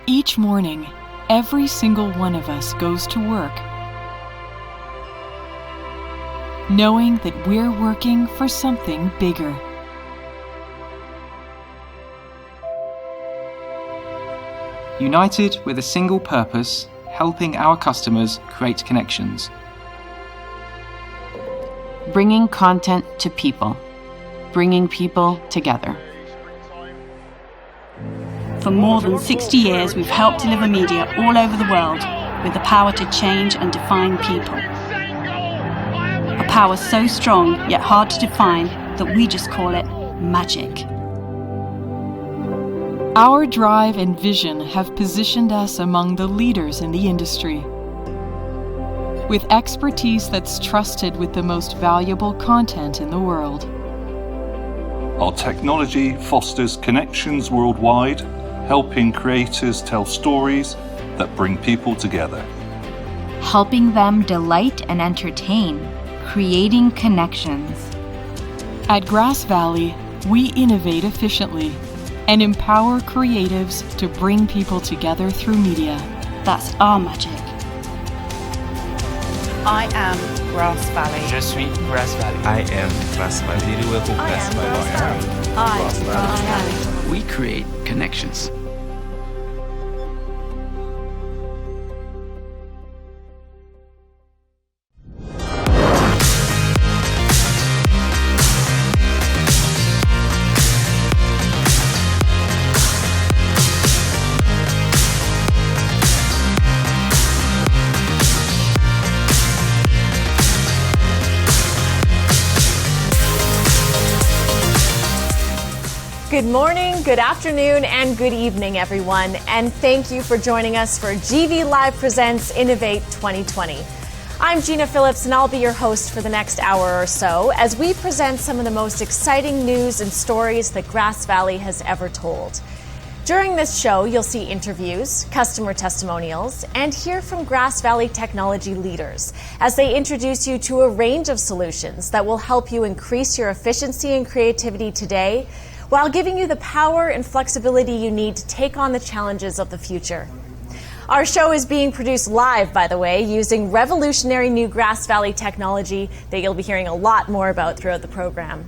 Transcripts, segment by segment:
Each morning, every single one of us goes to work, knowing that we're working for something bigger. United with a single purpose, helping our customers create connections. Bringing content to people, bringing people together. For more than 60 years, we've helped deliver media all over the world with the power to change and define people. A power so strong, yet hard to define, that we just call it magic. Our drive and vision have positioned us among the leaders in the industry. With expertise that's trusted with the most valuable content in the world. Our technology fosters connections worldwide, helping creators tell stories that bring people together. Helping them delight and entertain, creating connections. At Grass Valley, we innovate efficiently and empower creatives to bring people together through media. That's our magic. I am Grass Valley. Je suis Grass Valley. I am Grass Valley. I am Grass Valley. We create connections. Good morning, good afternoon, and good evening, everyone. And thank you for joining us for GV Live Presents Innovate 2020. I'm Gina Phillips, and I'll be your host for the next hour or so as we present some of the most exciting news and stories that Grass Valley has ever told. During this show, you'll see interviews, customer testimonials, and hear from Grass Valley technology leaders as they introduce you to a range of solutions that will help you increase your efficiency and creativity today, while giving you the power and flexibility you need to take on the challenges of the future. Our show is being produced live, by the way, using revolutionary new Grass Valley technology that you'll be hearing a lot more about throughout the program.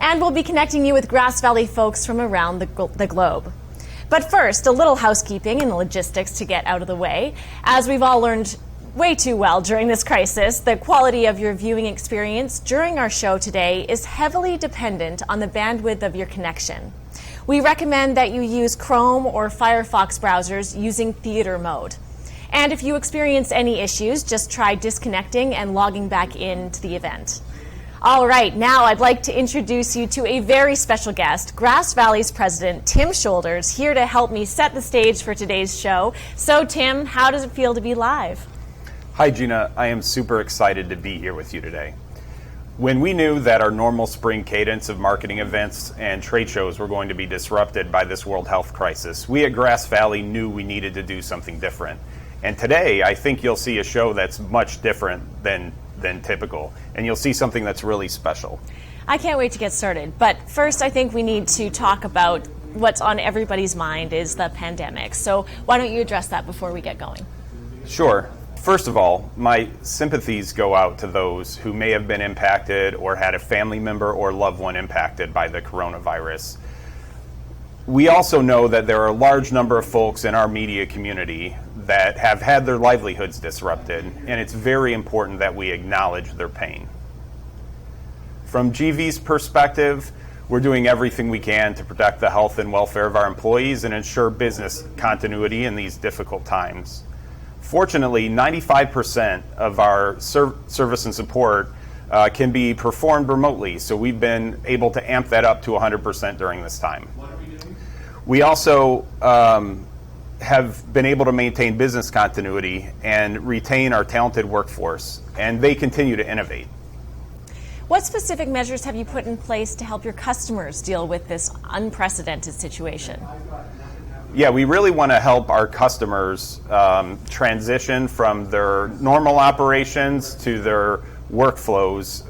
And we'll be connecting you with Grass Valley folks from around the globe. But first, a little housekeeping and logistics to get out of the way. As we've all learned way too well during this crisis, the quality of your viewing experience during our show today is heavily dependent on the bandwidth of your connection. We recommend that you use Chrome or Firefox browsers using theater mode. And if you experience any issues, just try disconnecting and logging back into the event. All right, now I'd like to introduce you to a very special guest, Grass Valley's president, Tim Shoulders, here to help me set the stage for today's show. So, Tim, how does it feel to be live? Hi, Gina. I am super excited to be here with you today. When we knew that our normal spring cadence of marketing events and trade shows were going to be disrupted by this world health crisis, we at Grass Valley knew we needed to do something different. And today, I think you'll see a show that's much different than typical, and you'll see something that's really special. I can't wait to get started. But first, I think we need to talk about what's on everybody's mind is the pandemic. So why don't you address that before we get going? Sure. First of all, my sympathies go out to those who may have been impacted or had a family member or loved one impacted by the coronavirus. We also know that there are a large number of folks in our media community that have had their livelihoods disrupted, and it's very important that we acknowledge their pain. From GV's perspective, we're doing everything we can to protect the health and welfare of our employees and ensure business continuity in these difficult times. Fortunately, 95% of our service and support can be performed remotely, so we've been able to amp that up to 100% during this time. We also have been able to maintain business continuity and retain our talented workforce, and they continue to innovate. What specific measures have you put in place to help your customers deal with this unprecedented situation? Yeah, we really want to help our customers transition from their normal operations to their workflows,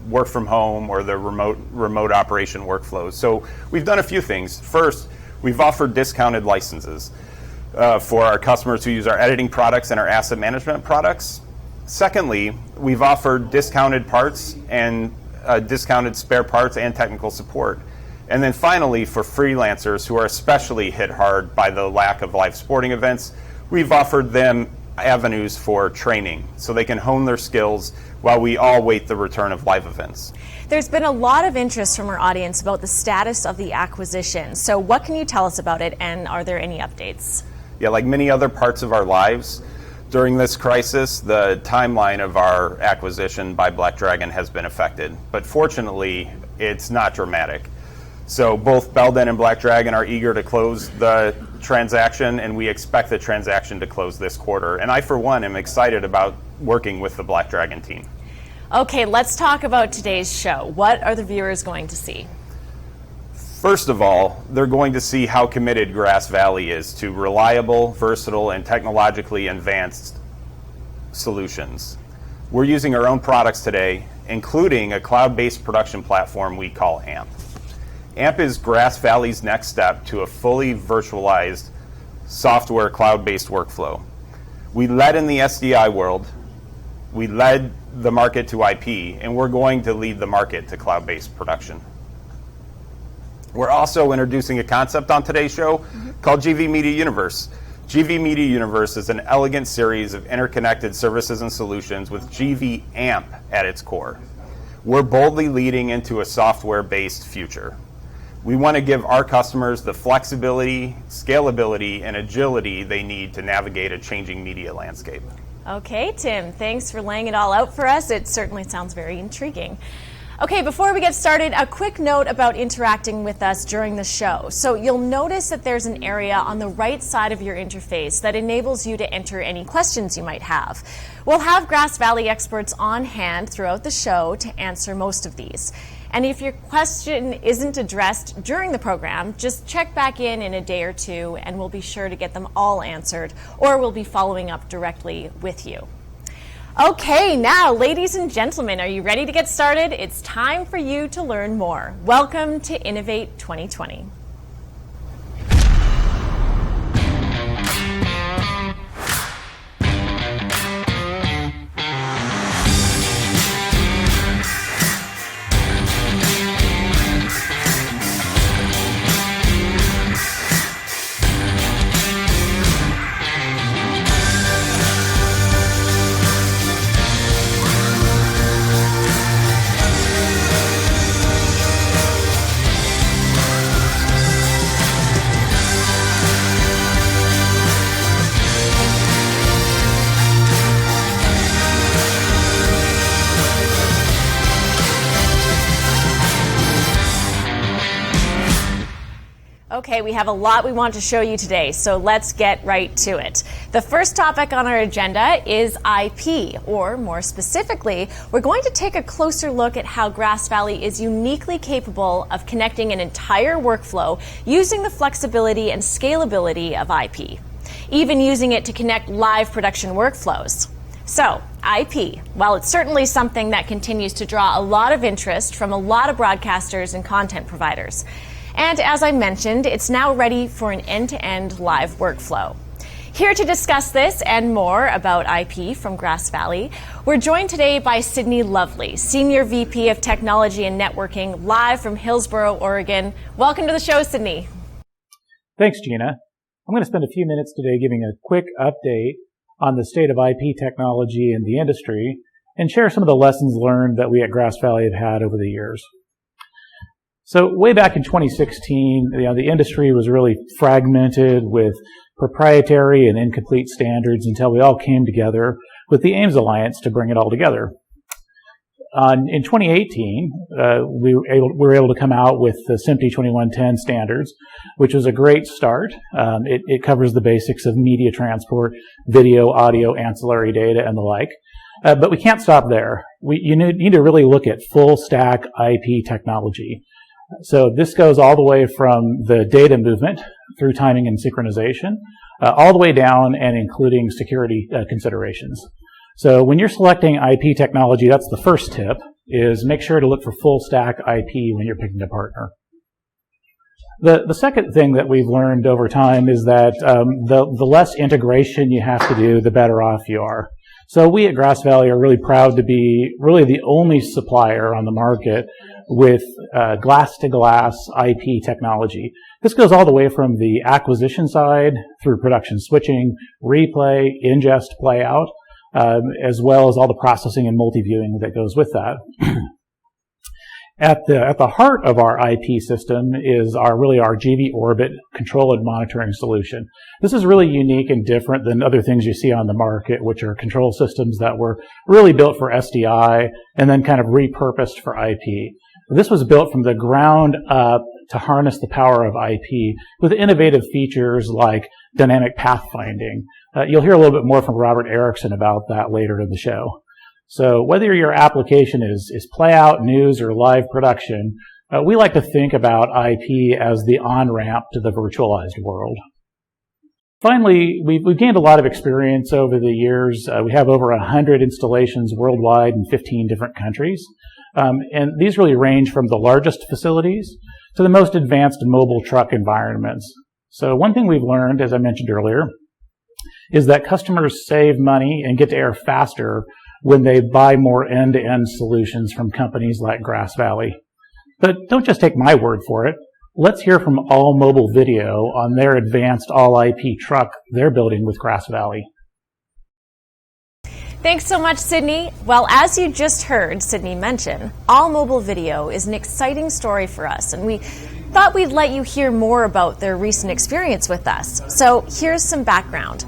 work from home or their remote operation workflows. So we've done a few things. First, we've offered discounted licenses. for our customers who use our editing products and our asset management products. Secondly, we've offered discounted parts and discounted spare parts and technical support. And then finally, for freelancers who are especially hit hard by the lack of live sporting events, we've offered them avenues for training so they can hone their skills while we all wait the return of live events. There's been a lot of interest from our audience about the status of the acquisition. So what can you tell us about it, and are there any updates? Yeah, like many other parts of our lives, during this crisis, the timeline of our acquisition by Black Dragon has been affected. But fortunately, it's not dramatic. So both Belden and Black Dragon are eager to close the transaction, and we expect the transaction to close this quarter. And I, for one, am excited about working with the Black Dragon team. Okay, let's talk about today's show. What are the viewers going to see? First of all, they're going to see how committed Grass Valley is to reliable, versatile, and technologically advanced solutions. We're using our own products today, including a cloud-based production platform we call AMP. AMP is Grass Valley's next step to a fully virtualized software cloud-based workflow. We led in the SDI world, we led the market to IP, and we're going to lead the market to cloud-based production. We're also introducing a concept on today's show called GV Media Universe. GV Media Universe is an elegant series of interconnected services and solutions with GV AMP at its core. We're boldly leading into a software-based future. We want to give our customers the flexibility, scalability, and agility they need to navigate a changing media landscape. Okay, Tim, thanks for laying it all out for us. It certainly sounds very intriguing. Okay, before we get started, a quick note about interacting with us during the show. So you'll notice that there's an area on the right side of your interface that enables you to enter any questions you might have. We'll have Grass Valley experts on hand throughout the show to answer most of these. And if your question isn't addressed during the program, just check back in a day or two and we'll be sure to get them all answered, or we'll be following up directly with you. Okay, now, ladies and gentlemen, are you ready to get started? It's time for you to learn more. Welcome to Innovate 2020. Okay, we have a lot we want to show you today, so let's get right to it. The first topic on our agenda is IP, or more specifically, we're going to take a closer look at how Grass Valley is uniquely capable of connecting an entire workflow using the flexibility and scalability of IP, even using it to connect live production workflows. So, IP, while it's certainly something that continues to draw a lot of interest from a lot of broadcasters and content providers. And as I mentioned, it's now ready for an end-to-end live workflow. Here to discuss this and more about IP from Grass Valley, we're joined today by Sydney Lovely, Senior VP of Technology and Networking, live from Hillsboro, Oregon. Welcome to the show, Sydney. Thanks, Gina. I'm going to spend a few minutes today giving a quick update on the state of IP technology in the industry and share some of the lessons learned that we at Grass Valley have had over the years. So way back in 2016, the industry was really fragmented with proprietary and incomplete standards until we all came together with the AIMS Alliance to bring it all together. In 2018, we were able to come out with the SMPTE 2110 standards, which was a great start. It covers the basics of media transport, video, audio, ancillary data, and the like. But we can't stop there. You need to really look at full stack IP technology. So this goes all the way from the data movement through timing and synchronization, all the way down and including security considerations. So when you're selecting IP technology, that's the first tip, is make sure to look for full stack IP when you're picking a partner. The second thing that we've learned over time is that the less integration you have to do, the better off you are. So we at Grass Valley are really proud to be really the only supplier on the market with glass-to-glass IP technology. This goes all the way from the acquisition side through production switching, replay, ingest, play out, as well as all the processing and multi-viewing that goes with that. At the heart of our IP system is our GV Orbit control and monitoring solution. This is really unique and different than other things you see on the market, which are control systems that were really built for SDI and then kind of repurposed for IP. This was built from the ground up to harness the power of IP with innovative features like dynamic pathfinding. You'll hear a little bit more from Robert Erickson about that later in the show. So whether your application is play out, news, or live production, we like to think about IP as the on-ramp to the virtualized world. Finally, we've gained a lot of experience over the years. We have over 100 installations worldwide in 15 different countries. And these really range from the largest facilities to the most advanced mobile truck environments. So one thing we've learned, as I mentioned earlier, is that customers save money and get to air faster when they buy more end-to-end solutions from companies like Grass Valley. But don't just take my word for it. Let's hear from All Mobile Video on their advanced all-IP truck they're building with Grass Valley. Thanks so much, Sydney. Well, as you just heard Sydney mention, All Mobile Video is an exciting story for us, and we thought we'd let you hear more about their recent experience with us. So here's some background.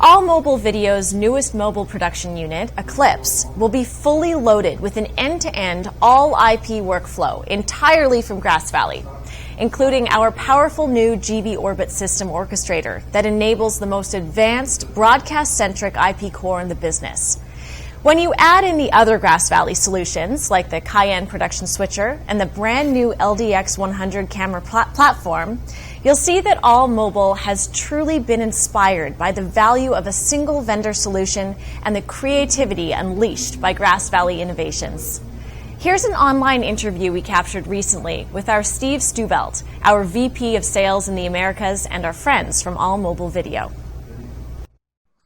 All Mobile Video's newest mobile production unit, Eclipse, will be fully loaded with an end-to-end all-IP workflow entirely from Grass Valley, including our powerful new GV Orbit system orchestrator that enables the most advanced broadcast-centric IP core in the business. When you add in the other Grass Valley solutions, like the Cayenne production switcher and the brand new LDX 100 camera platform, you'll see that All Mobile has truly been inspired by the value of a single vendor solution and the creativity unleashed by Grass Valley innovations. Here's an online interview we captured recently with our Steve Stubelt, our VP of Sales in the Americas, and our friends from All Mobile Video.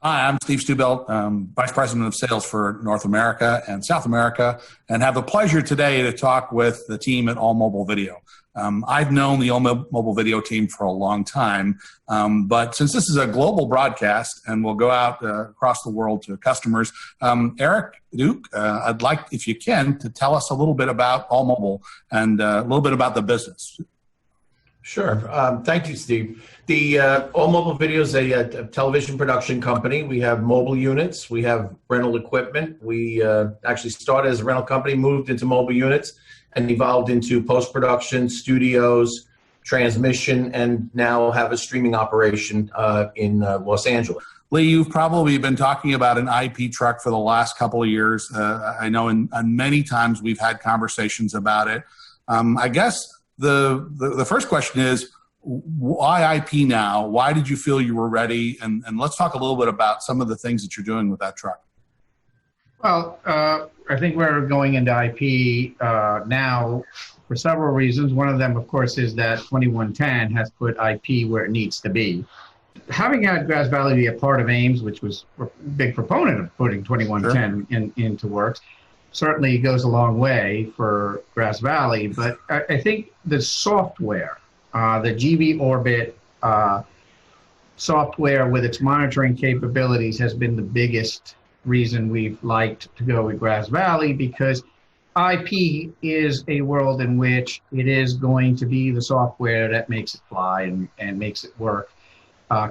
Hi, I'm Steve Stubelt, Vice President of Sales for North America and South America, and have the pleasure today to talk with the team at All Mobile Video. I've known the All Mobile Video team for a long time, but since this is a global broadcast and we'll go out across the world to customers, Eric Duke, I'd like, if you can, to tell us a little bit about All Mobile and a little bit about the business. Sure. Thank you, Steve. The All Mobile Video is a television production company. We have mobile units. We have rental equipment. We actually started as a rental company, moved into mobile units, and evolved into post-production, studios, transmission, and now have a streaming operation in Los Angeles. Lee, you've probably been talking about an IP truck for the last couple of years. I know and many times we've had conversations about it. I guess the first question is, why IP now? Why did you feel you were ready? And let's talk a little bit about some of the things that you're doing with that truck. Well, I think we're going into IP now for several reasons. One of them, of course, is that 2110 has put IP where it needs to be. Having had Grass Valley be a part of Ames, which was a big proponent of putting 2110 into works, certainly goes a long way for Grass Valley. But I think the software, the GV Orbit software with its monitoring capabilities has been the biggest reason we've liked to go with Grass Valley, because IP is a world in which it is going to be the software that makes it fly and makes it work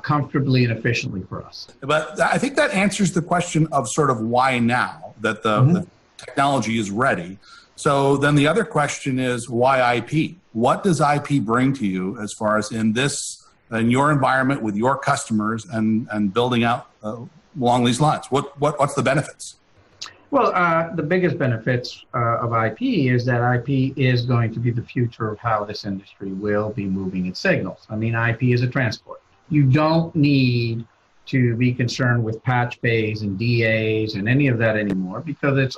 comfortably and efficiently for us. But I think that answers the question of sort of why now that the technology is ready. So then the other question is, why IP? What does IP bring to you as far as in your environment with your customers and building out along these lines? What's the benefits? Well, the biggest benefits of IP is that IP is going to be the future of how this industry will be moving its signals. I mean, IP is a transport. You don't need to be concerned with patch bays and DAs and any of that anymore, because it's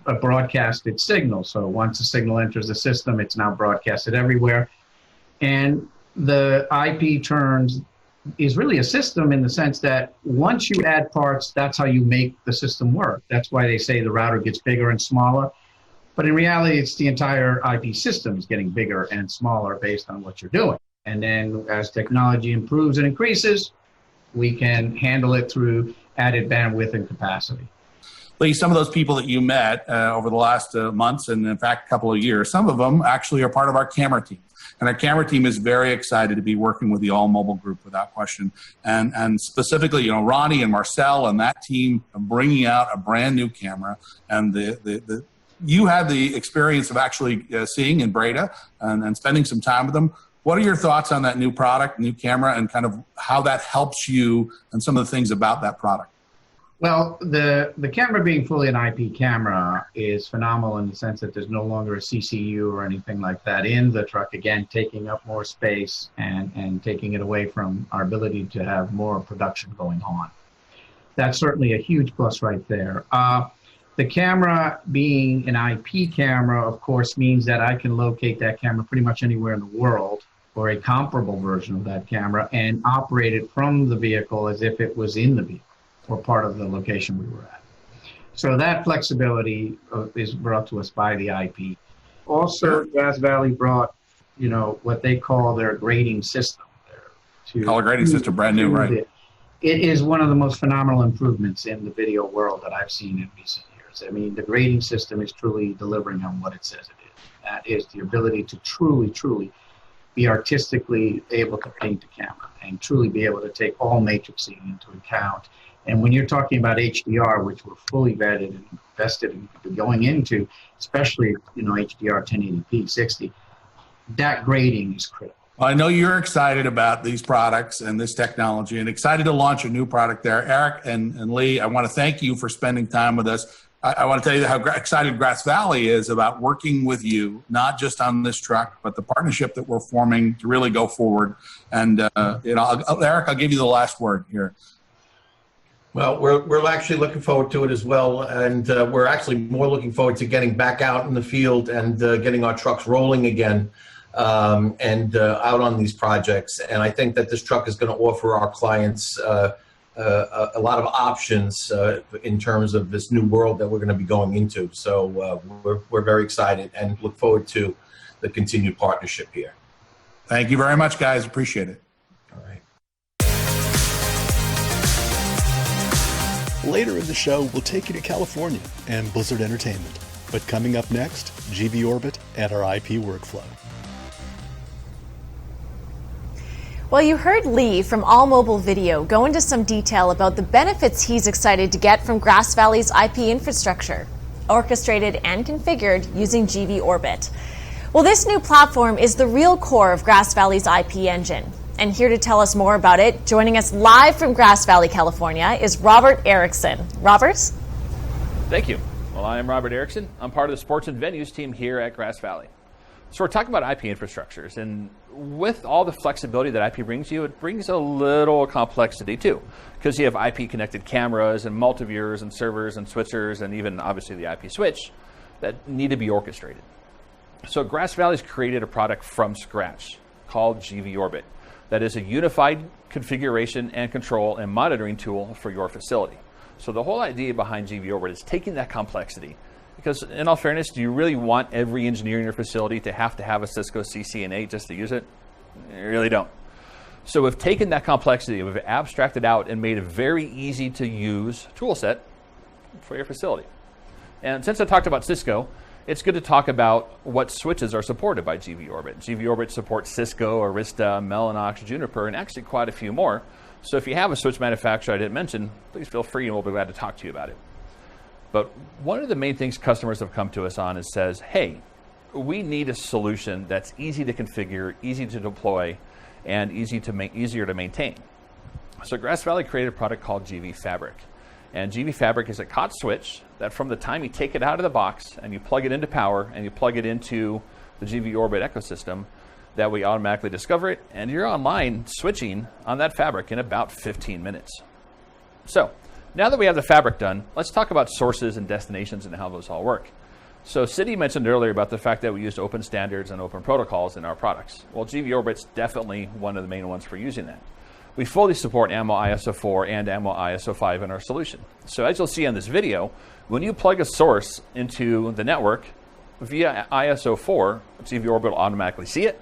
a broadcasted signal. So once a signal enters the system, it's now broadcasted everywhere. And the IP turns is really a system in the sense that once you add parts, that's how you make the system work. That's why they say the router gets bigger and smaller. But in reality, it's the entire IP system is getting bigger and smaller based on what you're doing. And then as technology improves and increases, we can handle it through added bandwidth and capacity. Lee, some of those people that you met over the last months and in fact a couple of years, some of them actually are part of our camera team. And our camera team is very excited to be working with the All Mobile group without question. And specifically, Ronnie and Marcel and that team are bringing out a brand new camera. And you had the experience of actually seeing in Breda and spending some time with them. What are your thoughts on that new product, new camera, and kind of how that helps you and some of the things about that product? Well, the camera being fully an IP camera is phenomenal in the sense that there's no longer a CCU or anything like that in the truck, again, taking up more space and taking it away from our ability to have more production going on. That's certainly a huge plus right there. The camera being an IP camera, of course, means that I can locate that camera pretty much anywhere in the world or a comparable version of that camera and operate it from the vehicle as if it was in the vehicle or part of the location we were at. So that flexibility is brought to us by the IP. Also, Grass Valley brought, what they call their grading system. Color grading system, brand new, right? It is one of the most phenomenal improvements in the video world that I've seen in recent years. I mean, the grading system is truly delivering on what it says it is. That is the ability to truly be artistically able to paint a camera and truly be able to take all matrixing into account. And when you're talking about HDR, which we're fully vetted and invested in going into, especially, HDR 1080p 60, that grading is critical. Well, I know you're excited about these products and this technology and excited to launch a new product there. Eric and Lee, I want to thank you for spending time with us. I want to tell you how excited Grass Valley is about working with you, not just on this truck, but the partnership that we're forming to really go forward. And, Eric, I'll give you the last word here. Well, we're actually looking forward to it as well, and we're actually more looking forward to getting back out in the field and getting our trucks rolling again and out on these projects. And I think that this truck is going to offer our clients a lot of options in terms of this new world that we're going to be going into. So we're very excited and look forward to the continued partnership here. Thank you very much, guys. Appreciate it. All right. Later in the show, we'll take you to California and Blizzard Entertainment. But coming up next, GV Orbit and our IP workflow. Well, you heard Lee from All Mobile Video go into some detail about the benefits he's excited to get from Grass Valley's IP infrastructure, orchestrated and configured using GV Orbit. Well, this new platform is the real core of Grass Valley's IP engine. And here to tell us more about it, joining us live from Grass Valley, California, is Robert Erickson. Robert? Thank you. Well, I am Robert Erickson. I'm part of the sports and venues team here at Grass Valley. So we're talking about IP infrastructures, and with all the flexibility that IP brings you, it brings a little complexity too, because you have IP connected cameras and multiviewers and servers and switchers and even obviously the IP switch that need to be orchestrated. So Grass Valley's created a product from scratch called GV Orbit that is a unified configuration and control and monitoring tool for your facility. So the whole idea behind GV Orbit is taking that complexity, because in all fairness, do you really want every engineer in your facility to have a Cisco CCNA just to use it? You really don't. So we've taken that complexity, we've abstracted out and made a very easy to use tool set for your facility. And since I talked about Cisco, it's good to talk about what switches are supported by GV Orbit. GV Orbit supports Cisco, Arista, Mellanox, Juniper, and actually quite a few more. So if you have a switch manufacturer I didn't mention, please feel free and we'll be glad to talk to you about it. But one of the main things customers have come to us on is says, hey, we need a solution that's easy to configure, easy to deploy, and easier to maintain. So Grass Valley created a product called GV Fabric. And GV Fabric is a COT switch that from the time you take it out of the box and you plug it into power and you plug it into the GV Orbit ecosystem, that we automatically discover it, and you're online switching on that fabric in about 15 minutes. So now that we have the fabric done, let's talk about sources and destinations and how those all work. So Citi mentioned earlier about the fact that we used open standards and open protocols in our products. Well, GV Orbit's definitely one of the main ones for using that. We fully support AMO ISO 4 and AMO ISO 5 in our solution. So as you'll see on this video, when you plug a source into the network via ISO 4, GV Orbit will automatically see it,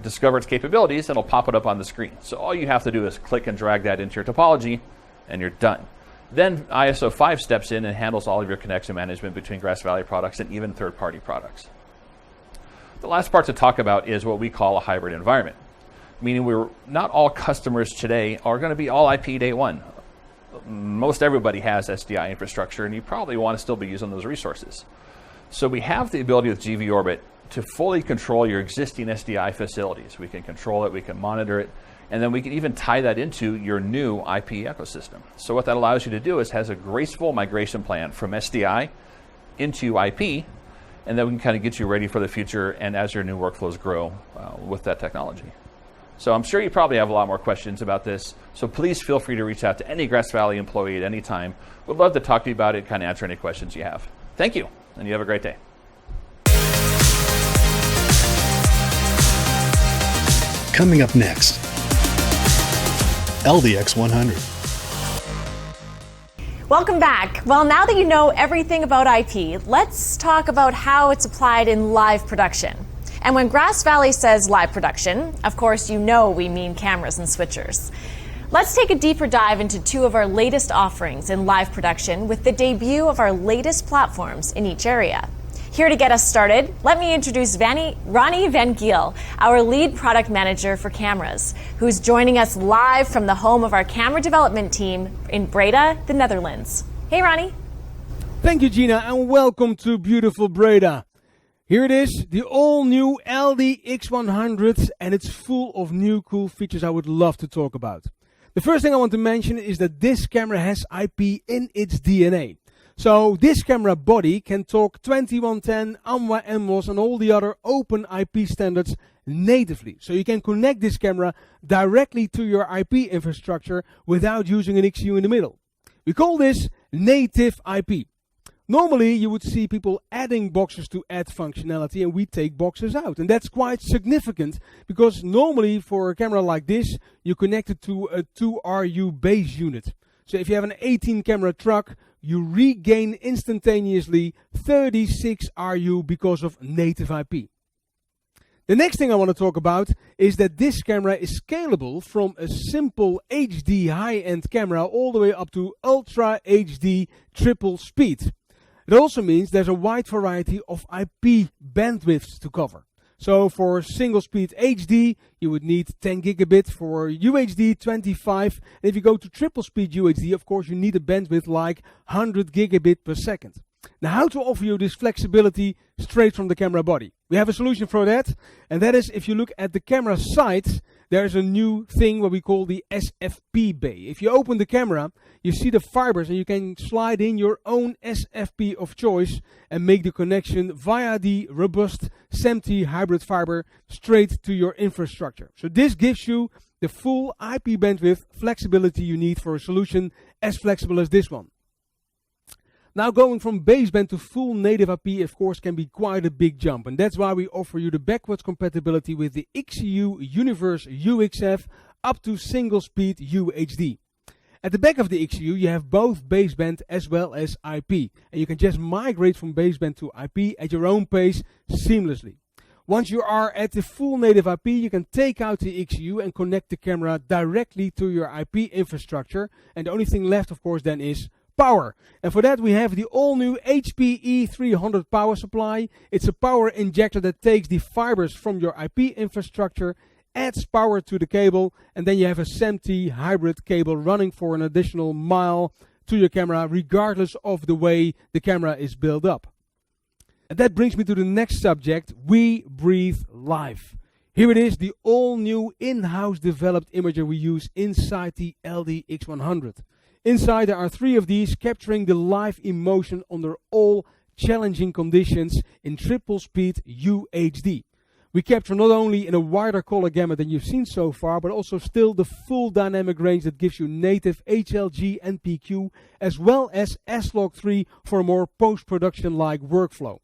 discover its capabilities, and it'll pop it up on the screen. So all you have to do is click and drag that into your topology, and you're done. Then ISO 5 steps in and handles all of your connection management between Grass Valley products and even third-party products. The last part to talk about is what we call a hybrid environment, meaning not all customers today are going to be all IP day one. Most everybody has SDI infrastructure, and you probably want to still be using those resources. So we have the ability with GV Orbit to fully control your existing SDI facilities. We can control it, we can monitor it, and then we can even tie that into your new IP ecosystem. So what that allows you to do is has a graceful migration plan from SDI into IP, and then we can kind of get you ready for the future and as your new workflows grow with that technology. So I'm sure you probably have a lot more questions about this, so please feel free to reach out to any Grass Valley employee at any time. We'd love to talk to you about it, kind of answer any questions you have. Thank you, and you have a great day. Coming up next, LDX 100. Welcome back. Well, now that you know everything about IP, let's talk about how it's applied in live production. And when Grass Valley says live production, of course you know we mean cameras and switchers. Let's take a deeper dive into two of our latest offerings in live production with the debut of our latest platforms in each area. Here to get us started, let me introduce Ronnie Van Giel, our lead product manager for cameras, who's joining us live from the home of our camera development team in Breda, the Netherlands. Hey, Ronnie. Thank you, Gina, and welcome to beautiful Breda. Here it is, the all-new LDX100, and it's full of new cool features I would love to talk about. The first thing I want to mention is that this camera has IP in its DNA. So this camera body can talk 2110, AMWA, MMOS and all the other open IP standards natively. So you can connect this camera directly to your IP infrastructure without using an XU in the middle. We call this native IP. Normally you would see people adding boxes to add functionality, and we take boxes out. And that's quite significant because normally for a camera like this, you connect it to a 2RU base unit. So if you have an 18 camera truck, you regain instantaneously 36 RU because of native IP. The next thing I want to talk about is that this camera is scalable from a simple HD high-end camera all the way up to Ultra HD triple speed. It also means there's a wide variety of IP bandwidths to cover. So for single speed HD, you would need 10 gigabit, for UHD 25, and if you go to triple speed UHD, of course you need a bandwidth like 100 gigabit per second. Now, how to offer you this flexibility straight from the camera body? We have a solution for that, and that is if you look at the camera side, there's a new thing what we call the SFP bay. If you open the camera, you see the fibers and you can slide in your own SFP of choice and make the connection via the robust SMPTE hybrid fiber straight to your infrastructure. So this gives you the full IP bandwidth flexibility you need for a solution as flexible as this one. Now going from baseband to full native IP of course can be quite a big jump, and that's why we offer you the backwards compatibility with the XU Universe UXF up to single speed UHD. At the back of the XU you have both baseband as well as IP, and you can just migrate from baseband to IP at your own pace seamlessly. Once you are at the full native IP, you can take out the XU and connect the camera directly to your IP infrastructure, and the only thing left of course then is power. And for that we have the all new HPE 300 power supply. It's a power injector that takes the fibers from your IP infrastructure, adds power to the cable, and then you have a SMPTE hybrid cable running for an additional mile to your camera regardless of the way the camera is built up. And that brings me to the next subject. We breathe life. Here it is, the all new in-house developed imager we use inside the LDX100. Inside there are 3 of these capturing the live emotion under all challenging conditions in triple speed UHD. We capture not only in a wider color gamut than you've seen so far, but also still the full dynamic range that gives you native HLG and PQ, as well as S-Log 3 for a more post-production like workflow.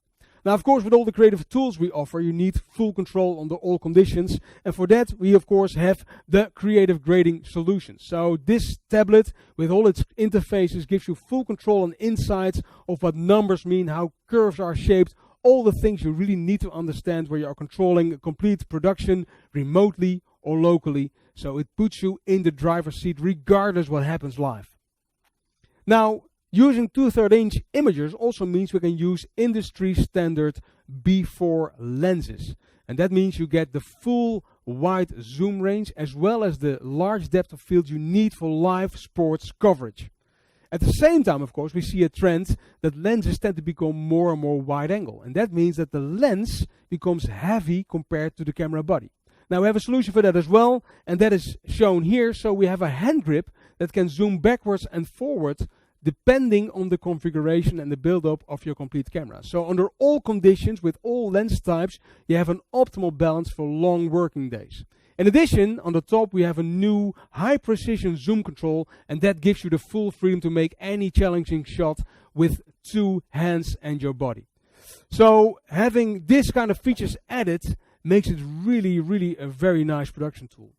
Now, of course, with all the creative tools we offer, you need full control under all conditions. And for that, we, of course, have the creative grading solutions. So this tablet, with all its interfaces, gives you full control and insights of what numbers mean, how curves are shaped, all the things you really need to understand where you are controlling a complete production remotely or locally. So it puts you in the driver's seat regardless what happens live. Now, using 2/3 inch imagers also means we can use industry standard B4 lenses. And that means you get the full wide zoom range as well as the large depth of field you need for live sports coverage. At the same time, of course, we see a trend that lenses tend to become more and more wide angle. And that means that the lens becomes heavy compared to the camera body. Now we have a solution for that as well, and that is shown here. So we have a hand grip that can zoom backwards and forward depending on the configuration and the build-up of your complete camera. So under all conditions, with all lens types, you have an optimal balance for long working days. In addition, on the top, we have a new high-precision zoom control, and that gives you the full freedom to make any challenging shot with 2 hands and your body. So having this kind of features added makes it really, really a very nice production tool.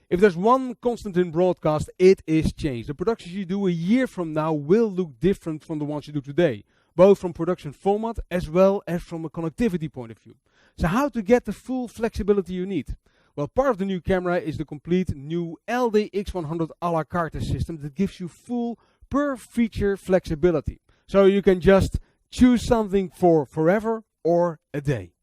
If there's one constant in broadcast, it is change. The productions you do a year from now will look different from the ones you do today, both from production format as well as from a connectivity point of view. So how to get the full flexibility you need? Well, part of the new camera is the complete new LDX100 a la carte system that gives you full per feature flexibility. So you can just choose something for forever or a day.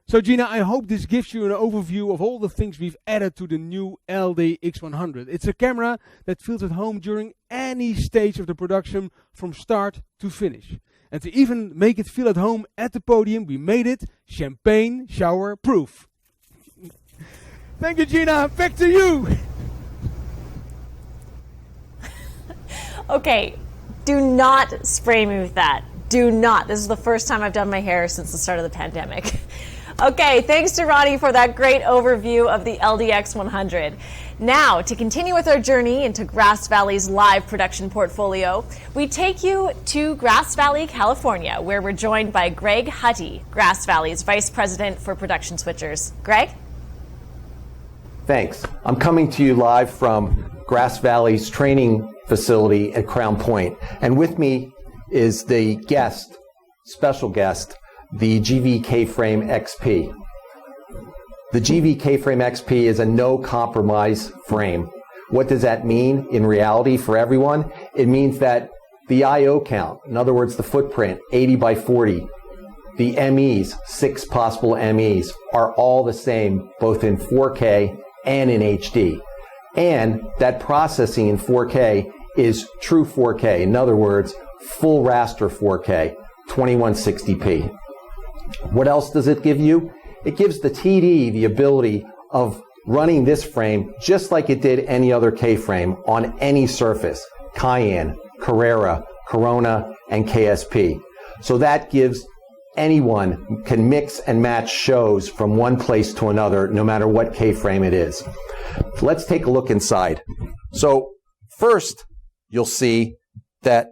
So Gina, I hope this gives you an overview of all the things we've added to the new LDX100. It's a camera that feels at home during any stage of the production from start to finish. And to even make it feel at home at the podium, we made it champagne shower proof. Thank you, Gina. Back to you. Okay, do not spray me with that. Do not. This is the first time I've done my hair since the start of the pandemic. Okay, thanks to Ronnie for that great overview of the LDX100. Now, to continue with our journey into Grass Valley's live production portfolio, we take you to Grass Valley, California, where we're joined by Greg Hutty, Grass Valley's Vice President for Production Switchers. Greg? Thanks. I'm coming to you live from Grass Valley's training facility at Crown Point. And with me is the guest, special guest, the GV K-Frame XP. The GV K-Frame XP is a no-compromise frame. What does that mean in reality for everyone? It means that the I/O count, in other words, the footprint, 80 by 40, the MEs, 6 possible MEs, are all the same, both in 4K and in HD. And that processing in 4K is true 4K. In other words, full raster 4K, 2160p. What else does it give you? It gives the TD the ability of running this frame just like it did any other K-frame on any surface, Cayenne, Carrera, Corona, and KSP. So that gives anyone can mix and match shows from one place to another, no matter what K-frame it is. Let's take a look inside. So first, you'll see that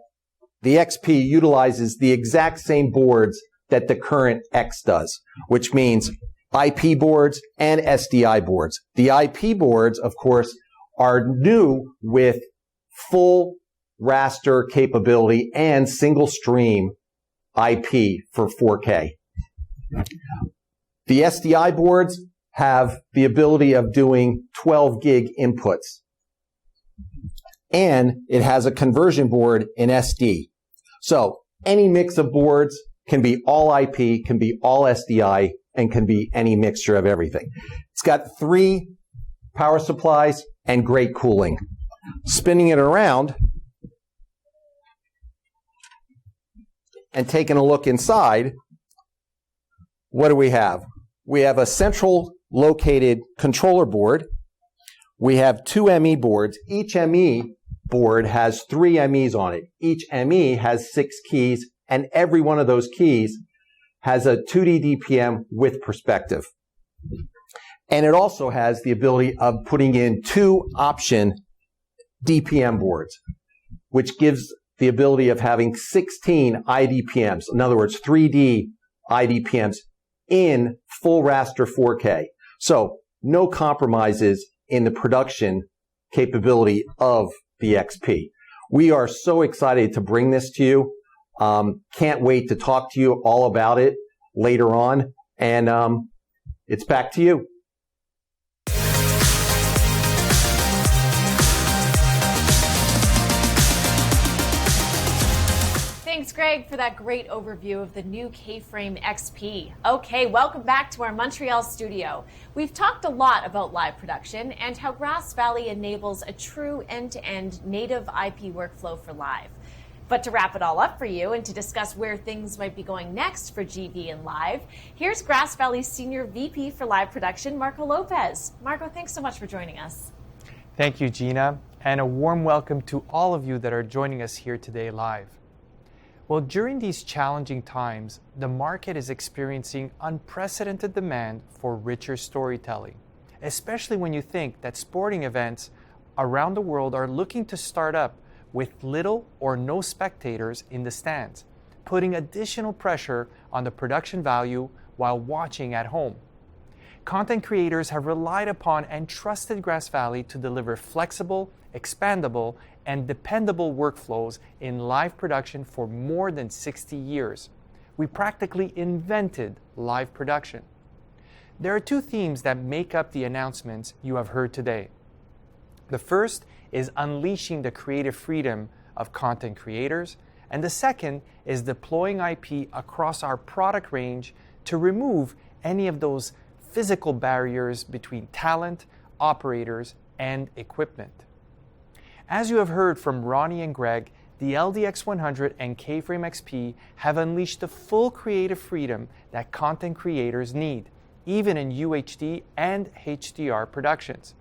the XP utilizes the exact same boards that the current X does, which means IP boards and SDI boards. The IP boards, of course, are new with full raster capability and single stream IP for 4K. The SDI boards have the ability of doing 12 gig inputs. And it has a conversion board in SD. So any mix of boards can be all IP, can be all SDI, and can be any mixture of everything. It's got 3 power supplies and great cooling. Spinning it around and taking a look inside, what do we have? We have a central located controller board. We have 2 ME boards. Each ME board has 3 MEs on it. Each ME has 6 keys, and every one of those keys has a 2D DPM with perspective. And it also has the ability of putting in 2 option DPM boards, which gives the ability of having 16 IDPMs. In other words, 3D IDPMs in full raster 4K. So no compromises in the production capability of the XP. We are so excited to bring this to you. Can't wait to talk to you all about it later on. And it's back to you. Thanks, Greg, for that great overview of the new K-Frame XP. Okay, welcome back to our Montreal studio. We've talked a lot about live production and how Grass Valley enables a true end-to-end native IP workflow for live. But to wrap it all up for you and to discuss where things might be going next for GV and Live, here's Grass Valley's Senior VP for Live Production, Marco Lopez. Marco, thanks so much for joining us. Thank you, Gina, and a warm welcome to all of you that are joining us here today live. Well, during these challenging times, the market is experiencing unprecedented demand for richer storytelling, especially when you think that sporting events around the world are looking to start up with little or no spectators in the stands, putting additional pressure on the production value while watching at home. Content creators have relied upon and trusted Grass Valley to deliver flexible, expandable, and dependable workflows in live production for more than 60 years. We practically invented live production. There are two themes that make up the announcements you have heard today. The first is unleashing the creative freedom of content creators, and the second is deploying IP across our product range to remove any of those physical barriers between talent, operators, and equipment. As you have heard from Ronnie and Greg, the LDX100 and K-Frame XP have unleashed the full creative freedom that content creators need, even in UHD and HDR productions.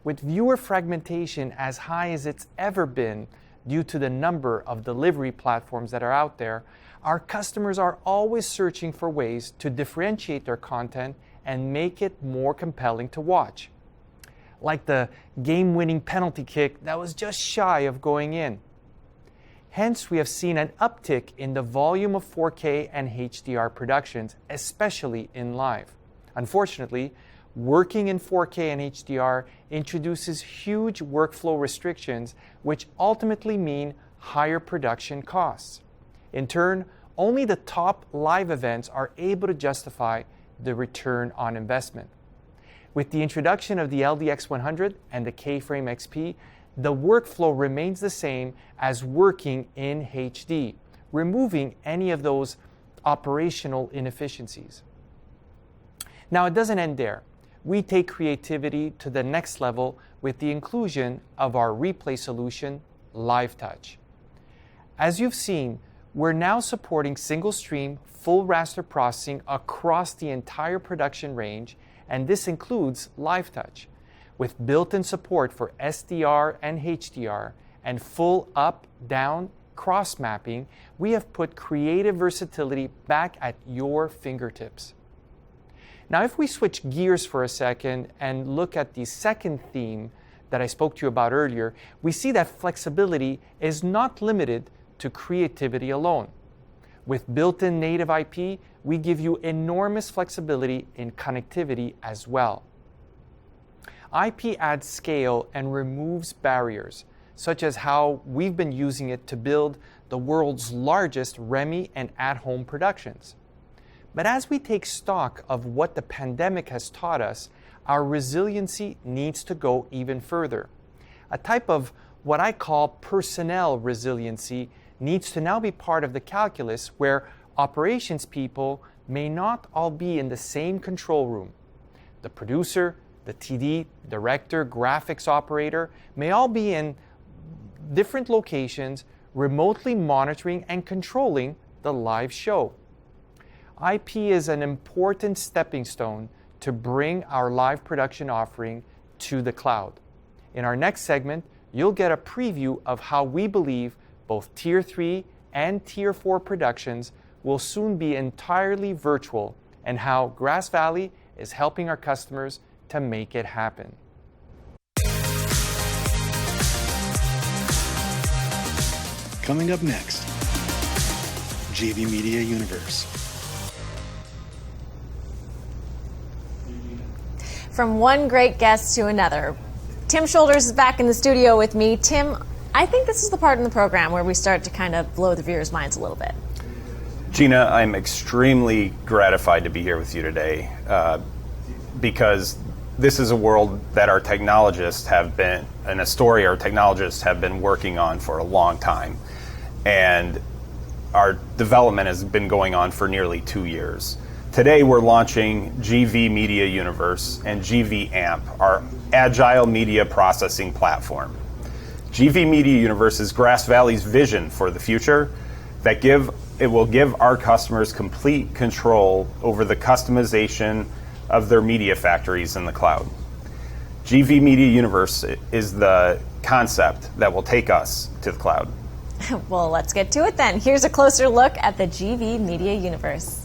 With viewer fragmentation as high as it's ever been due to the number of delivery platforms that are out there, our customers are always searching for ways to differentiate their content and make it more compelling to watch. Like the game-winning penalty kick that was just shy of going in. Hence, we have seen an uptick in the volume of 4K and HDR productions, especially in live. Unfortunately, working in 4K and HDR introduces huge workflow restrictions, which ultimately mean higher production costs. In turn, only the top live events are able to justify the return on investment. With the introduction of the LDX100 and the K-Frame XP, the workflow remains the same as working in HD, removing any of those operational inefficiencies. Now, it doesn't end there. We take creativity to the next level with the inclusion of our replay solution, Live Touch. As you've seen, we're now supporting single stream, full raster processing across the entire production range, and this includes Live Touch. With built-in support for SDR and HDR and full up-down cross-mapping, we have put creative versatility back at your fingertips. Now, if we switch gears for a second and look at the second theme that I spoke to you about earlier, we see that flexibility is not limited to creativity alone. With built-in native IP, we give you enormous flexibility in connectivity as well. IP adds scale and removes barriers, such as how we've been using it to build the world's largest REMI and at-home productions. But as we take stock of what the pandemic has taught us, our resiliency needs to go even further. A type of what I call personnel resiliency needs to now be part of the calculus where operations people may not all be in the same control room. The producer, the TD, director, graphics operator may all be in different locations, remotely monitoring and controlling the live show. IP is an important stepping stone to bring our live production offering to the cloud. In our next segment, you'll get a preview of how we believe both Tier 3 and Tier 4 productions will soon be entirely virtual and how Grass Valley is helping our customers to make it happen. Coming up next, GV Media Universe. from one great guest to another. Tim Shoulders is back in the studio with me. Tim, I think this is the part in the program where we start to kind of blow the viewers' minds a little bit. Gina, I'm extremely gratified to be here with you today because this is a world that our technologists have been, and a story our technologists have been working on for a long time. And our development has been going on for nearly 2 years. Today we're launching GV Media Universe and GV AMP, our agile media processing platform. GV Media Universe is Grass Valley's vision for the future that it will give our customers complete control over the customization of their media factories in the cloud. GV Media Universe is the concept that will take us to the cloud. Well, let's get to it then. Here's a closer look at the GV Media Universe.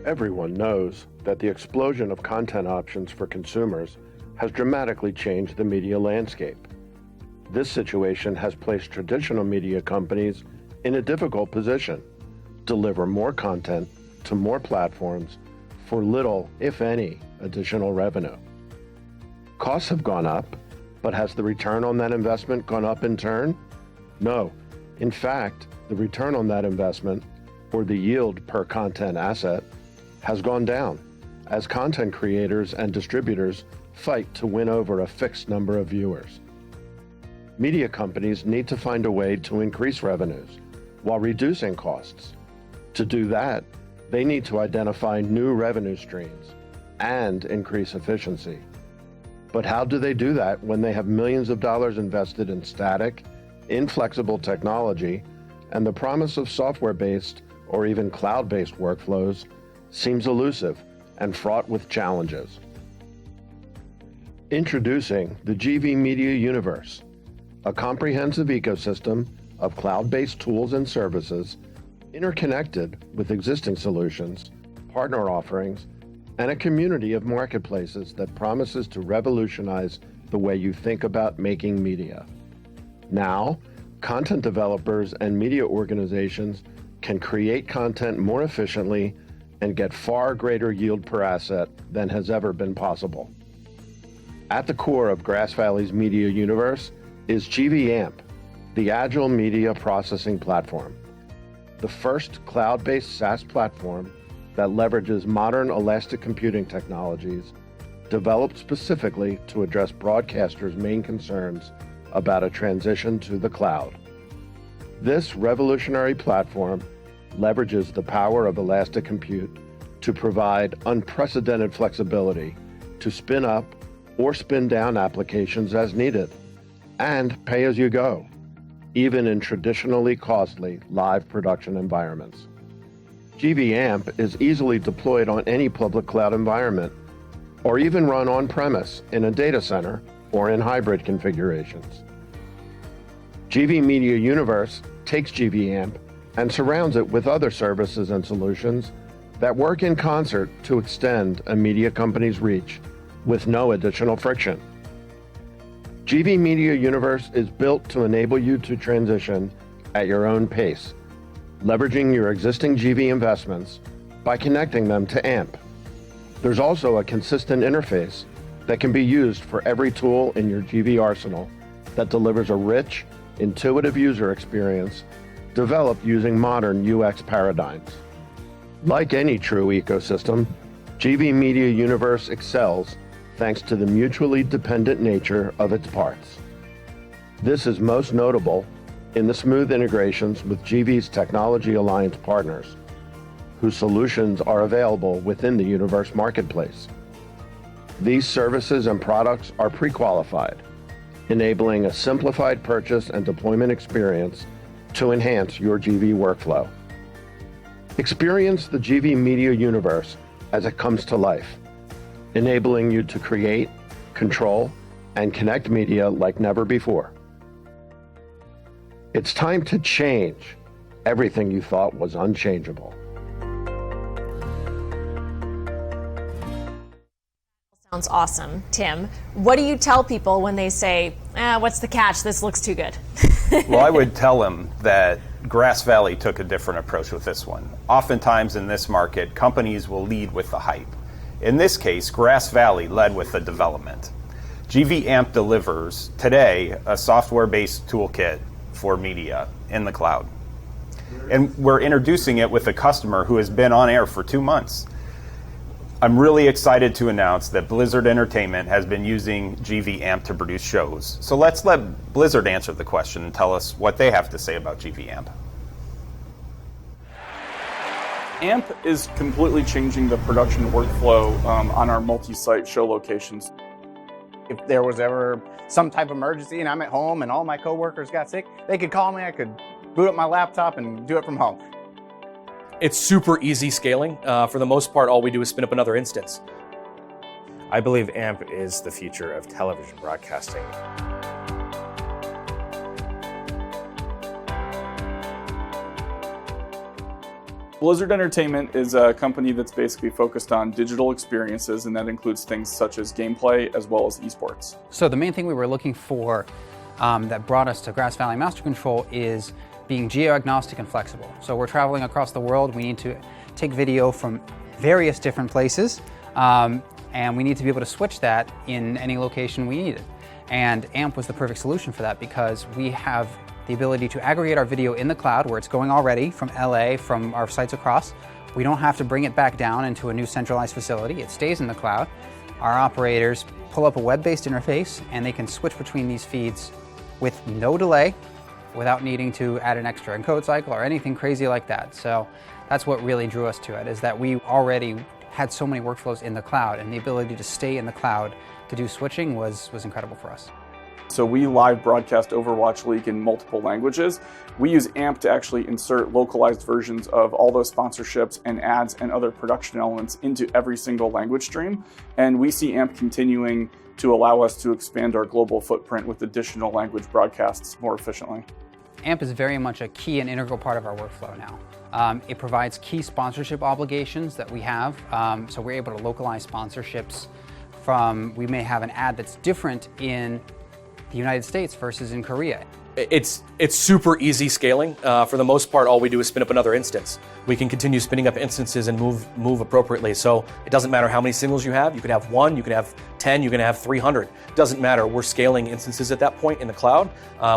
Everyone knows that the explosion of content options for consumers has dramatically changed the media landscape. This situation has placed traditional media companies in a difficult position: deliver more content to more platforms for little, if any, additional revenue. Costs have gone up, but has the return on that investment gone up in turn? No. In fact, the return on that investment, or the yield per content asset, has gone down as content creators and distributors fight to win over a fixed number of viewers. Media companies need to find a way to increase revenues while reducing costs. To do that, they need to identify new revenue streams and increase efficiency. But how do they do that when they have millions of dollars invested in static, inflexible technology, and the promise of software-based or even cloud-based workflows seems elusive and fraught with challenges? Introducing the GV Media Universe, a comprehensive ecosystem of cloud-based tools and services interconnected with existing solutions, partner offerings, and a community of marketplaces that promises to revolutionize the way you think about making media. Now, content developers and media organizations can create content more efficiently and get far greater yield per asset than has ever been possible. At the core of Grass Valley's media universe is GV AMP, the Agile Media Processing Platform, the first cloud-based SaaS platform that leverages modern elastic computing technologies developed specifically to address broadcasters' main concerns about a transition to the cloud. This revolutionary platform leverages the power of elastic compute to provide unprecedented flexibility to spin up or spin down applications as needed, and pay as you go, even in traditionally costly live production environments. GV AMP is easily deployed on any public cloud environment, or even run on-premise in a data center or in hybrid configurations. GV Media Universe takes GV AMP and surrounds it with other services and solutions that work in concert to extend a media company's reach with no additional friction. GV Media Universe is built to enable you to transition at your own pace, leveraging your existing GV investments by connecting them to AMP. There's also a consistent interface that can be used for every tool in your GV arsenal that delivers a rich, intuitive user experience developed using modern UX paradigms. Like any true ecosystem, GV Media Universe excels thanks to the mutually dependent nature of its parts. This is most notable in the smooth integrations with GV's Technology Alliance partners, whose solutions are available within the Universe marketplace. These services and products are pre-qualified, enabling a simplified purchase and deployment experience to enhance your GV workflow. Experience the GV Media Universe as it comes to life, enabling you to create, control, and connect media like never before. It's time to change everything you thought was unchangeable. Sounds awesome. Tim, what do you tell people when they say, what's the catch? This looks too good. Well, I would tell them that Grass Valley took a different approach with this one. Oftentimes in this market, companies will lead with the hype. In this case, Grass Valley led with the development. GV AMP delivers today a software-based toolkit for media in the cloud. And we're introducing it with a customer who has been on air for 2 months. I'm really excited to announce that Blizzard Entertainment has been using GV AMP to produce shows. So let's let Blizzard answer the question and tell us what they have to say about GV AMP. AMP is completely changing the production workflow on our multi-site show locations. If there was ever some type of emergency and I'm at home and all my coworkers got sick, they could call me, I could boot up my laptop and do it from home. It's super easy scaling. For the most part, all we do is spin up another instance. I believe AMP is the future of television broadcasting. Blizzard Entertainment is a company that's basically focused on digital experiences, and that includes things such as gameplay as well as esports. So the main thing we were looking for that brought us to Grass Valley Master Control is being geo-agnostic and flexible. So we're traveling across the world, we need to take video from various different places, and we need to be able to switch that in any location we need it. And AMP was the perfect solution for that because we have the ability to aggregate our video in the cloud where it's going already from LA, from our sites across. We don't have to bring it back down into a new centralized facility. It stays in the cloud. Our operators pull up a web-based interface and they can switch between these feeds with no delay, without needing to add an extra encode cycle or anything crazy like that. So that's what really drew us to it, is that we already had so many workflows in the cloud, and the ability to stay in the cloud to do switching was incredible for us. So we live broadcast Overwatch League in multiple languages. We use AMP to actually insert localized versions of all those sponsorships and ads and other production elements into every single language stream. And we see AMP continuing to allow us to expand our global footprint with additional language broadcasts more efficiently. AMP is very much a key and integral part of our workflow now. It provides key sponsorship obligations that we have, so we're able to localize sponsorships from, we may have an ad that's different in the United States versus in Korea. It's super easy scaling. For the most part, all we do is spin up another instance. We can continue spinning up instances and move appropriately. So it doesn't matter how many singles you have. You could have 1, you could have 10, you can have 300. It doesn't matter. We're scaling instances at that point in the cloud,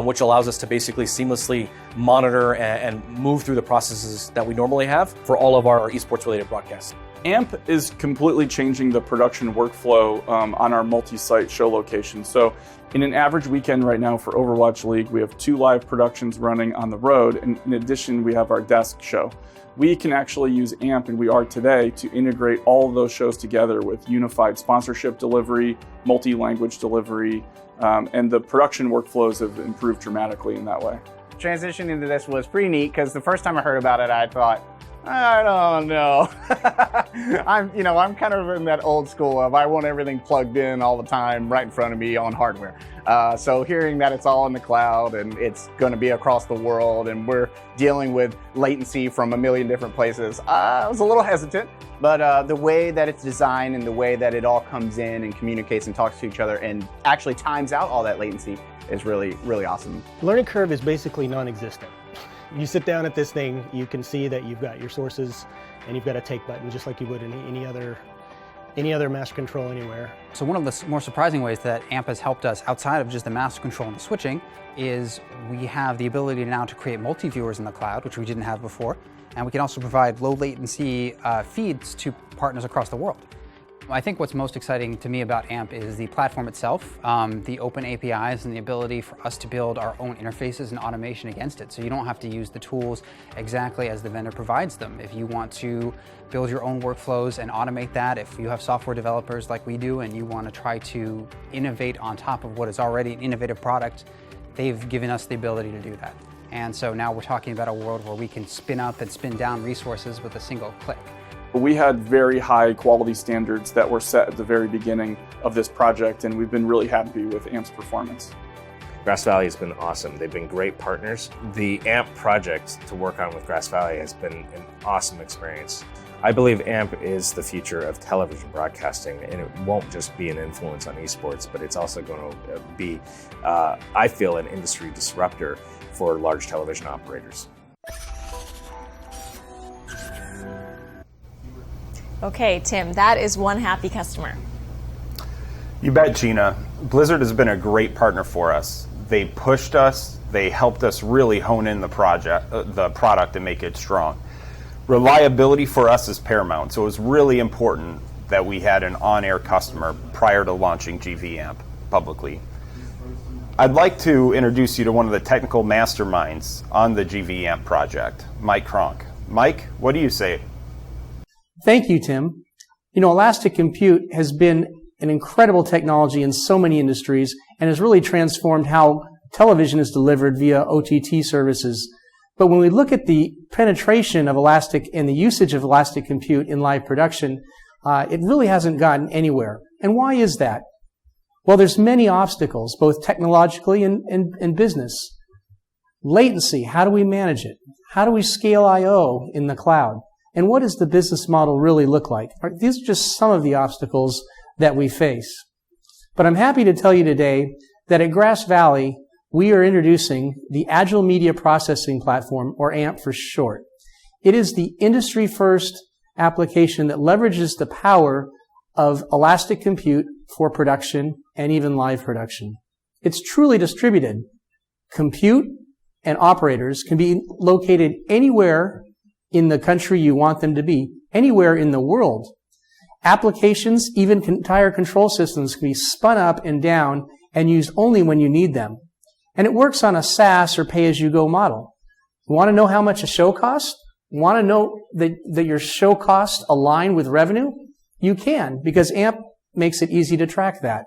which allows us to basically seamlessly monitor and move through the processes that we normally have for all of our esports related broadcasts. AMP is completely changing the production workflow on our multi-site show locations. So in an average weekend right now for Overwatch League, we have 2 live productions running on the road, and in addition, we have our desk show. We can actually use AMP, and we are today, to integrate all of those shows together with unified sponsorship delivery, multi-language delivery, and the production workflows have improved dramatically in that way. Transitioning into this was pretty neat because the first time I heard about it, I thought, I don't know. I'm kind of in that old school of I want everything plugged in all the time right in front of me on hardware. So hearing that it's all in the cloud and it's going to be across the world and we're dealing with latency from a million different places, I was a little hesitant. But the way that it's designed and the way that it all comes in and communicates and talks to each other and actually times out all that latency is really, really awesome. The learning curve is basically non-existent. You sit down at this thing, you can see that you've got your sources and you've got a take button just like you would in any other master control anywhere. So one of the more surprising ways that AMP has helped us outside of just the master control and the switching is we have the ability now to create multi-viewers in the cloud, which we didn't have before. And we can also provide low latency feeds to partners across the world. I think what's most exciting to me about AMP is the platform itself, the open APIs and the ability for us to build our own interfaces and automation against it. So you don't have to use the tools exactly as the vendor provides them. If you want to build your own workflows and automate that, if you have software developers like we do and you want to try to innovate on top of what is already an innovative product, they've given us the ability to do that. And so now we're talking about a world where we can spin up and spin down resources with a single click. We had very high quality standards that were set at the very beginning of this project, and we've been really happy with AMP's performance. Grass Valley has been awesome. They've been great partners. The AMP project to work on with Grass Valley has been an awesome experience. I believe AMP is the future of television broadcasting, and it won't just be an influence on esports, but it's also going to be, I feel, an industry disruptor for large television operators. Okay, Tim, that is one happy customer. You bet, Gina. Blizzard has been a great partner for us. They pushed us, they helped us really hone in the product and make it strong. Reliability for us is paramount, so it was really important that we had an on-air customer prior to launching GV AMP publicly. I'd like to introduce you to one of the technical masterminds on the GV AMP project, Mike Cronk. Mike, what do you say? Thank you, Tim. You know, elastic compute has been an incredible technology in so many industries and has really transformed how television is delivered via OTT services. But when we look at the penetration of elastic and the usage of elastic compute in live production, it really hasn't gotten anywhere. And why is that? Well, there's many obstacles, both technologically and business. Latency, how do we manage it? How do we scale I/O in the cloud? And what does the business model really look like? These are just some of the obstacles that we face. But I'm happy to tell you today that at Grass Valley, we are introducing the Agile Media Processing Platform, or AMP for short. It is the industry-first application that leverages the power of elastic compute for production and even live production. It's truly distributed. Compute and operators can be located anywhere in the country you want them to be, anywhere in the world. Applications, even entire control systems, can be spun up and down and used only when you need them. And it works on a SaaS or pay-as-you-go model. You want to know how much a show costs? You want to know that your show costs align with revenue? You can, because AMP makes it easy to track that.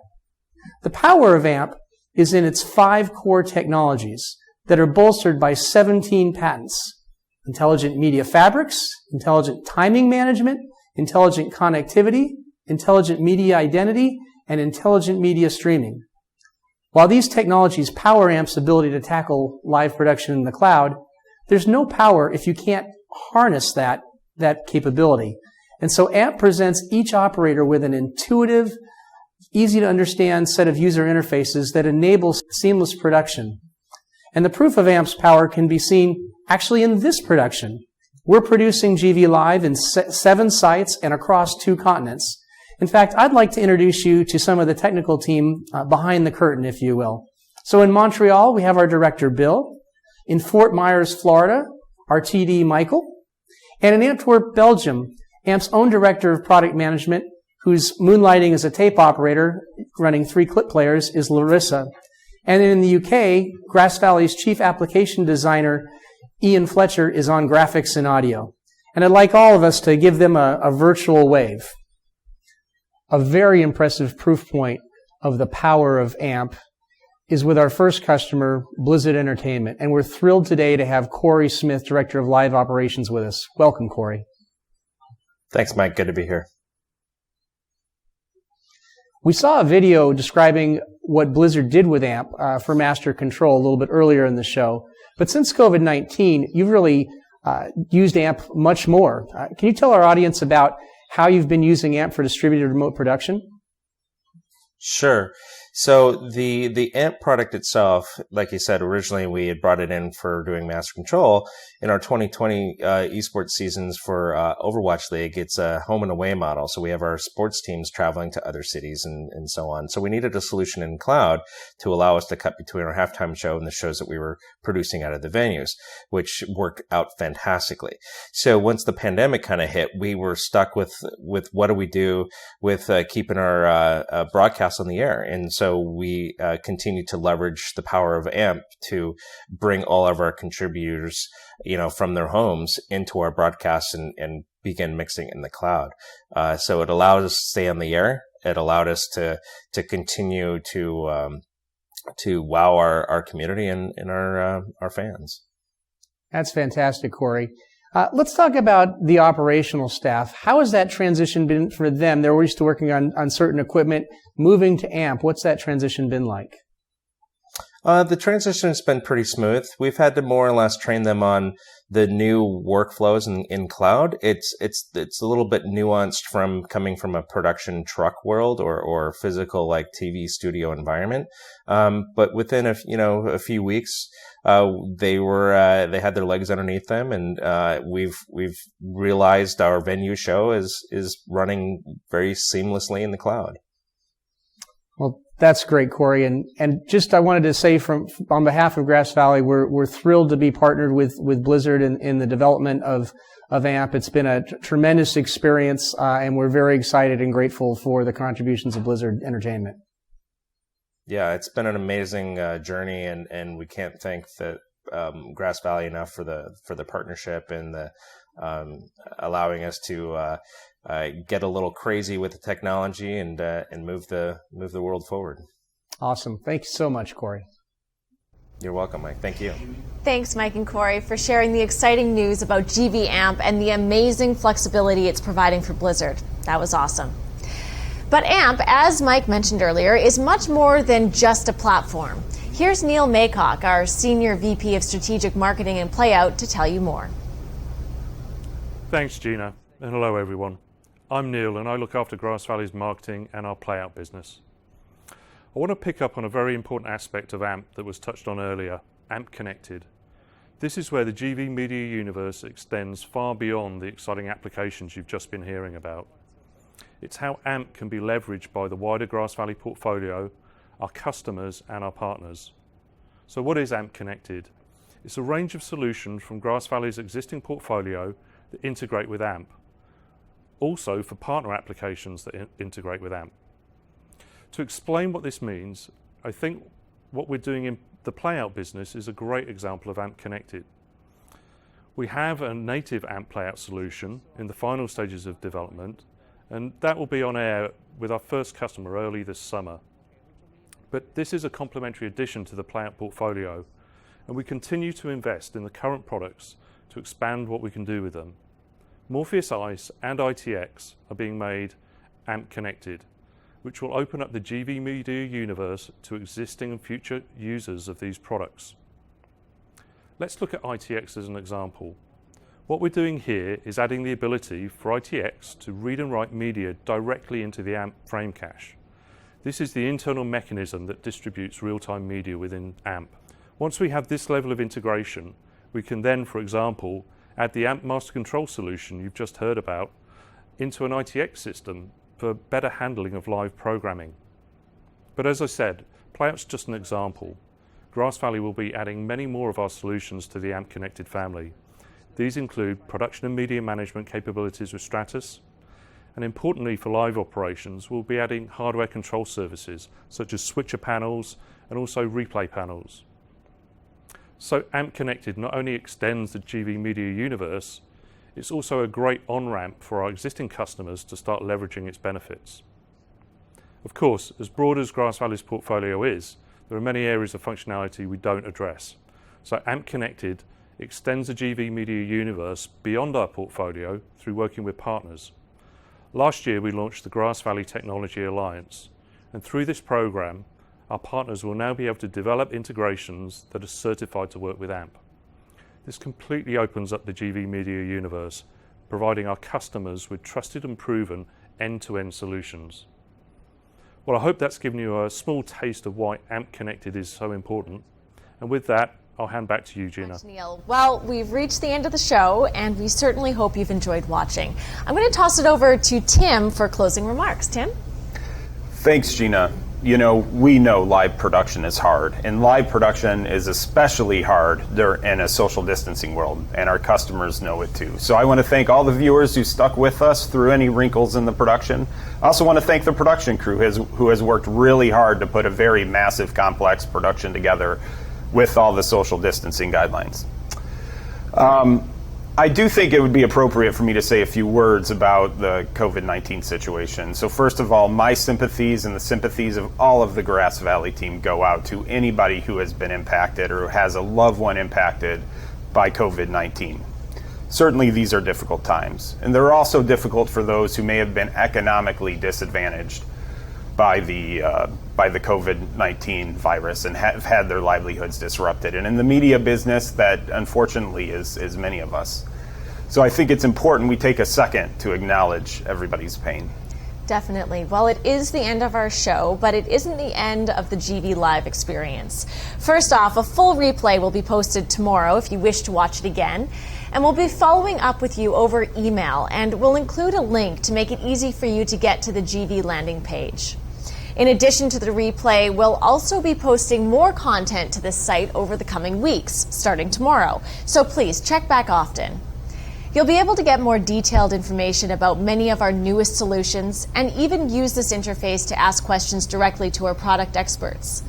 The power of AMP is in its 5 core technologies that are bolstered by 17 patents. Intelligent media fabrics, intelligent timing management, intelligent connectivity, intelligent media identity, and intelligent media streaming. While these technologies power AMP's ability to tackle live production in the cloud, there's no power if you can't harness that capability. And so AMP presents each operator with an intuitive, easy to understand set of user interfaces that enables seamless production. And the proof of AMP's power can be seen actually in this production. We're producing GV Live in 7 sites and across 2 continents. In fact, I'd like to introduce you to some of the technical team behind the curtain, if you will. So in Montreal, we have our director, Bill. In Fort Myers, Florida, our TD, Michael. And in Antwerp, Belgium, AMP's own director of product management, who's moonlighting as a tape operator, running 3 clip players, is Larissa. And in the UK, Grass Valley's chief application designer, Ian Fletcher, is on graphics and audio. And I'd like all of us to give them a virtual wave. A very impressive proof point of the power of AMP is with our first customer, Blizzard Entertainment. And we're thrilled today to have Corey Smith, Director of Live Operations, with us. Welcome, Corey. Thanks, Mike. Good to be here. We saw a video describing what Blizzard did with AMP for master control a little bit earlier in the show. But since COVID-19, you've really used AMP much more. Can you tell our audience about how you've been using AMP for distributed remote production? Sure. So the AMP product itself, like you said, originally we had brought it in for doing master control. In our 2020 esports seasons for Overwatch League, it's a home and away model. So we have our sports teams traveling to other cities and so on. So we needed a solution in cloud to allow us to cut between our halftime show and the shows that we were producing out of the venues, which worked out fantastically. So once the pandemic kind of hit, we were stuck with what do we do with keeping our broadcast on the air. And so we continue to leverage the power of AMP to bring all of our contributors, from their homes into our broadcasts and begin mixing in the cloud. So it allowed us to stay on the air. It allowed us to continue to wow our community and our fans. That's fantastic, Corey. Let's talk about the operational staff. How has that transition been for them? They're used to working on certain equipment, moving to AMP. What's that transition been like? The transition has been pretty smooth. We've had to more or less train them on the new workflows in cloud. It's a little bit nuanced from coming from a production truck world or physical like TV studio environment. But within a few weeks, they had their legs underneath them, and we've realized our venue show is running very seamlessly in the cloud. Well, that's great, Corey. And just I wanted to say on behalf of Grass Valley, we're thrilled to be partnered with Blizzard in the development of AMP. It's been a tremendous experience, and we're very excited and grateful for the contributions of Blizzard Entertainment. Yeah, it's been an amazing journey, and we can't thank the Grass Valley enough for the partnership and the allowing us to get a little crazy with the technology and move the world forward. Awesome. Thank you so much, Corey. You're welcome, Mike. Thank you. Thanks, Mike and Corey, for sharing the exciting news about GV AMP and the amazing flexibility it's providing for Blizzard. That was awesome. But AMP, as Mike mentioned earlier, is much more than just a platform. Here's Neil Maycock, our Senior VP of Strategic Marketing and Playout, to tell you more. Thanks, Gina, and hello, everyone. I'm Neil, and I look after Grass Valley's marketing and our playout business. I want to pick up on a very important aspect of AMP that was touched on earlier, AMP Connected. This is where the GV Media universe extends far beyond the exciting applications you've just been hearing about. It's how AMP can be leveraged by the wider Grass Valley portfolio, our customers and our partners. So what is AMP Connected? It's a range of solutions from Grass Valley's existing portfolio that integrate with AMP. Also for partner applications that integrate with AMP. To explain what this means, I think what we're doing in the playout business is a great example of AMP Connected. We have a native AMP playout solution in the final stages of development, and that will be on air with our first customer early this summer. But this is a complementary addition to the playout portfolio, and we continue to invest in the current products to expand what we can do with them. Morpheus Ice and ITX are being made AMP Connected, which will open up the GV Media universe to existing and future users of these products. Let's look at ITX as an example. What we're doing here is adding the ability for ITX to read and write media directly into the AMP frame cache. This is the internal mechanism that distributes real-time media within AMP. Once we have this level of integration, we can then, for example, add the AMP master control solution you've just heard about into an ITX system for better handling of live programming. But as I said, playout's just an example. Grass Valley will be adding many more of our solutions to the AMP Connected family. These include production and media management capabilities with Stratus, and importantly for live operations, we'll be adding hardware control services such as switcher panels and also replay panels. So AMP Connected not only extends the GV Media universe, it's also a great on-ramp for our existing customers to start leveraging its benefits. Of course, as broad as Grass Valley's portfolio is, there are many areas of functionality we don't address. So AMP Connected extends the GV Media universe beyond our portfolio through working with partners. Last year we launched the Grass Valley Technology Alliance, and through this program our partners will now be able to develop integrations that are certified to work with AMP. This completely opens up the GV Media universe, providing our customers with trusted and proven end-to-end solutions. Well, I hope that's given you a small taste of why AMP Connected is so important, and with that I'll hand back to you, Gina. Thanks, Neil. Well, we've reached the end of the show, and we certainly hope you've enjoyed watching. I'm going to toss it over to Tim for closing remarks. Tim? Thanks, Gina. You know, we know live production is hard, and live production is especially hard in a social distancing world, and our customers know it too. So I want to thank all the viewers who stuck with us through any wrinkles in the production. I also want to thank the production crew who has worked really hard to put a very massive, complex production together with all the social distancing guidelines. I do think it would be appropriate for me to say a few words about the COVID-19 situation. So first of all, my sympathies and the sympathies of all of the Grass Valley team go out to anybody who has been impacted or has a loved one impacted by COVID-19. Certainly these are difficult times, and they're also difficult for those who may have been economically disadvantaged. by the COVID-19 virus and have had their livelihoods disrupted. And in the media business, that unfortunately is many of us. So I think it's important we take a second to acknowledge everybody's pain. Definitely. Well, it is the end of our show, but it isn't the end of the GV Live experience. First off, a full replay will be posted tomorrow if you wish to watch it again. And we'll be following up with you over email, and we'll include a link to make it easy for you to get to the GV landing page. In addition to the replay, we'll also be posting more content to this site over the coming weeks, starting tomorrow. So please check back often. You'll be able to get more detailed information about many of our newest solutions and even use this interface to ask questions directly to our product experts.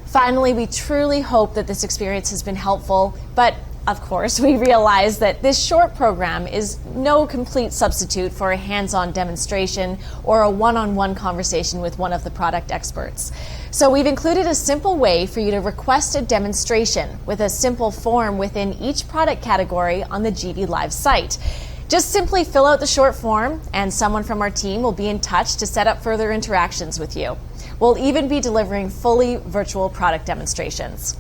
Finally, we truly hope that this experience has been helpful, but of course, we realize that this short program is no complete substitute for a hands-on demonstration or a one-on-one conversation with one of the product experts. So we've included a simple way for you to request a demonstration with a simple form within each product category on the GV Live site. Just simply fill out the short form and someone from our team will be in touch to set up further interactions with you. We'll even be delivering fully virtual product demonstrations.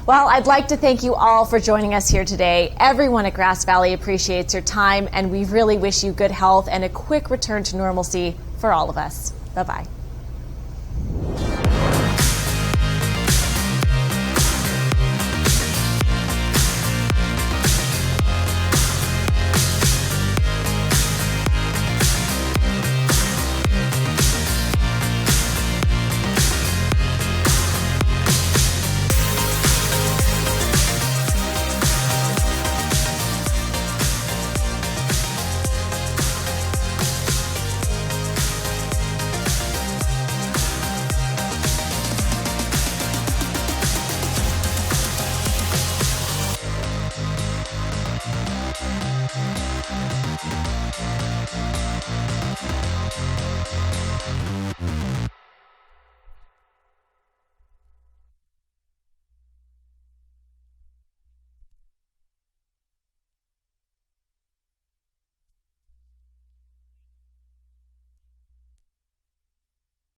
Well, I'd like to thank you all for joining us here today. Everyone at Grass Valley appreciates your time, and we really wish you good health and a quick return to normalcy for all of us. Bye-bye.